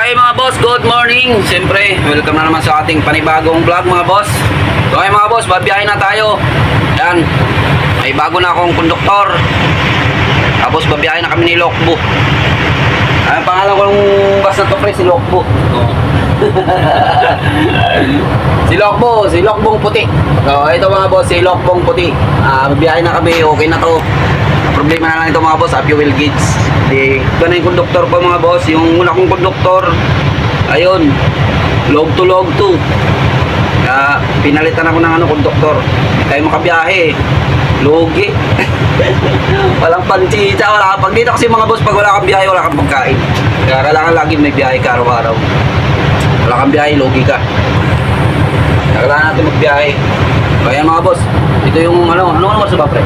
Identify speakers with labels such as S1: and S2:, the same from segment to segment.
S1: Okay mga boss, good morning. Siyempre, welcome na naman sa ating panibagong vlog mga boss. So okay mga boss, babiyahin na tayo. Yan, may bago na akong konduktor. Tapos babiyahin na kami ni Lokbo. Ang pangalan ko ng bus na to pre, si Lokbo. Si Lokbong puti. So ito mga boss, si Lokbong puti. Babiyahin na kami, okay na to. Problema na lang ito mga boss, fuel gauge. Di, ito na yung konduktor ko mga boss. Yung una kong konduktor, ayun, log to. Kaya pinalitan ako ng konduktor. Tayo makabiyahe, logi. Walang pansita, wala kang pag dito kasi mga boss, pag wala kang biyahe, wala kang pagkain. Kaya kailangan lagi may biyahe ka araw-araw. Wala kang biyahe, logi ka. Kaya kailangan natin magbiyahe. Kaya mga boss, ito yung anong oras ba pre?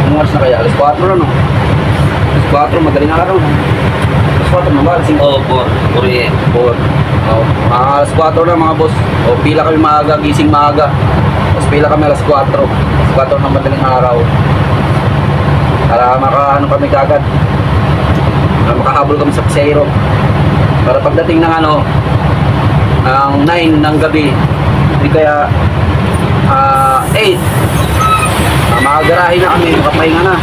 S1: Anong oras na kaya? Alas 4 na no? Alas 4, madaling araw no? Alas 4 na ba? Alas 5? Oo, 4. Alas 4 na mga boss. O pila kami maaga, gising maaga. Tapos pila kami alas 4. Alas 4 na madaling araw. Para makaano kami kagad. Para makahabol kami sa pasero. Para pagdating ng ang 9 ng gabi, hindi kaya 8, makagarahin na kami, makapahinga na.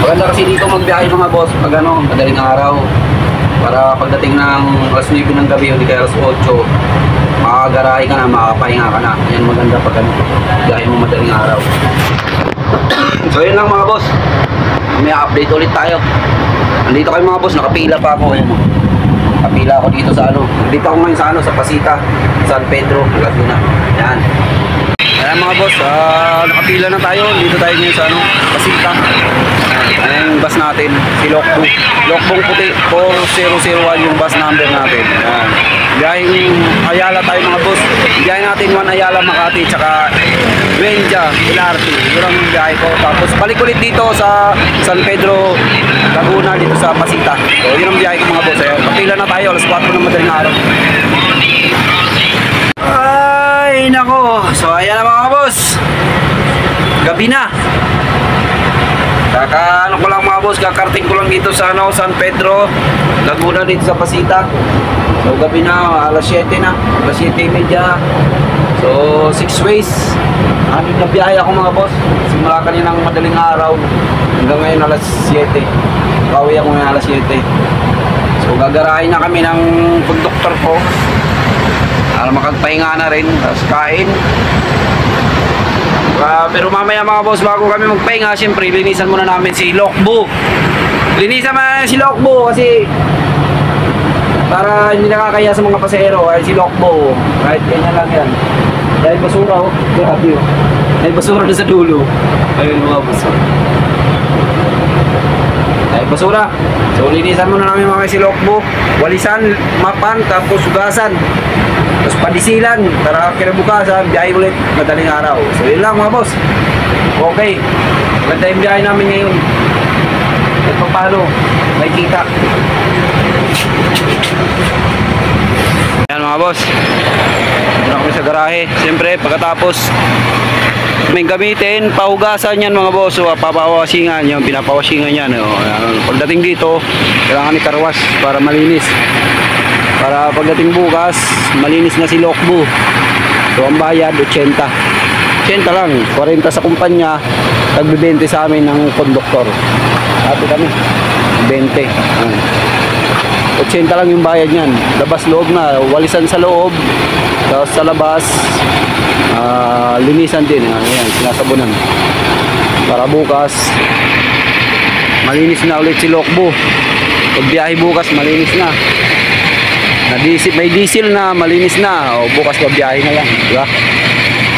S1: Maganda kasi dito magbiyahe mga boss pag madaling araw, para pagdating ng alas 9 ng gabi, hindi kaya alas 8, makagarahin ka na, makapahinga ka na. Yan maganda pag biyahe mo madaling araw. So yun lang mga boss, may update ulit tayo. Nandito kayo mga boss, nakapila pa ako. Kapila ako dito sa dito ako ngayon sa sa Pasita, San Pedro, Laguna. Yan. Ayan mga boss, nakapila na tayo. Dito tayo ngayon sa Pasita. Ayan yung bus natin, si Lokbong puti, 4001 yung bus number natin. Ayan. Biyahing Ayala tayo mga boss. Biyahin natin 1 Ayala, Makati, tsaka Benja, LRT. Yun ang biyahe ko. Tapos balik ulit dito sa San Pedro, Laguna, dito sa Pasita. So yun ang biyahe ko mga boss. Ayan. Kapila na tayo, alas 4 na madaling araw. Ay nako, so ayan na mga boss, gabi na. Ko lang mga boss, kakarting ko lang dito sa San Pedro, Laguna, dito sa Pasita. So gabi na, alas 7 na, alas 7:30. So 6 ways. Na biyahe ako mga boss, simula kaninang madaling araw hanggang ngayon alas 7. Bawi ako ngayon alas 7. So gagarahin na kami ng konduktor ko para makagpahinga na rin, tapos kain. Pero mamaya mga boss, bago kami magpahinga, siyempre linisan muna namin si Lokbo. Linisan mo na si Lokbo kasi para hindi nakakaya sa mga pasahero. Ay si Lokbo, kahit ganyan lang yan. Dahil basura grabe dahil basura na sa dulo. Ayun mga boss, dahil basura. So linisan muna namin mga si Lokbo, walisan, mapan, tapos sugasan, tapos padisilan para kinabukasan biyahe ulit madaling araw. So yun lang mga boss. Okay, maganda yung biyahe namin ngayon. At paano may kita. Yan mga boss, muna kami sa garahe. Siyempre pagkatapos may gamitin, pahugasan yan mga boss. So, papawasingan yan, pinapawasingan yan. Pagdating dito, kailangan ni karwas para malinis. Para pagdating bukas, malinis na si Lokbo. So ang bayad 80 lang, 40 sa kumpanya, tag-20 sa amin ng konduktor. Happy kami, 20. 80 lang yung bayad niyan. Labas loob na, walisan sa loob, tapos sa labas linisan din. Ayan, sinasabunan para bukas malinis na ulit si Lokbo. Pag biyahe bukas, malinis na. May diesel na, malinis na. O bukas pabiyahe na lang, diba?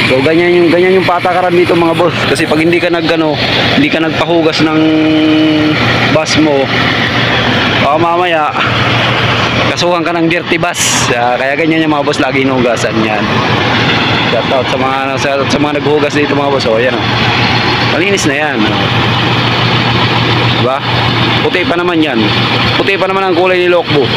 S1: So ganyan yung patakaran dito mga boss. Kasi pag hindi ka hindi ka nagpahugas ng bus mo, mamaya kasuhan ka ng dirty bus. Kaya ganyan yung mga boss, lagi inuhugasan yan. Shout out sa mga naghuhugas dito mga boss. O yan, malinis na yan. Diba? Puti pa naman yan. Puti pa naman ang kulay ni Lokbo.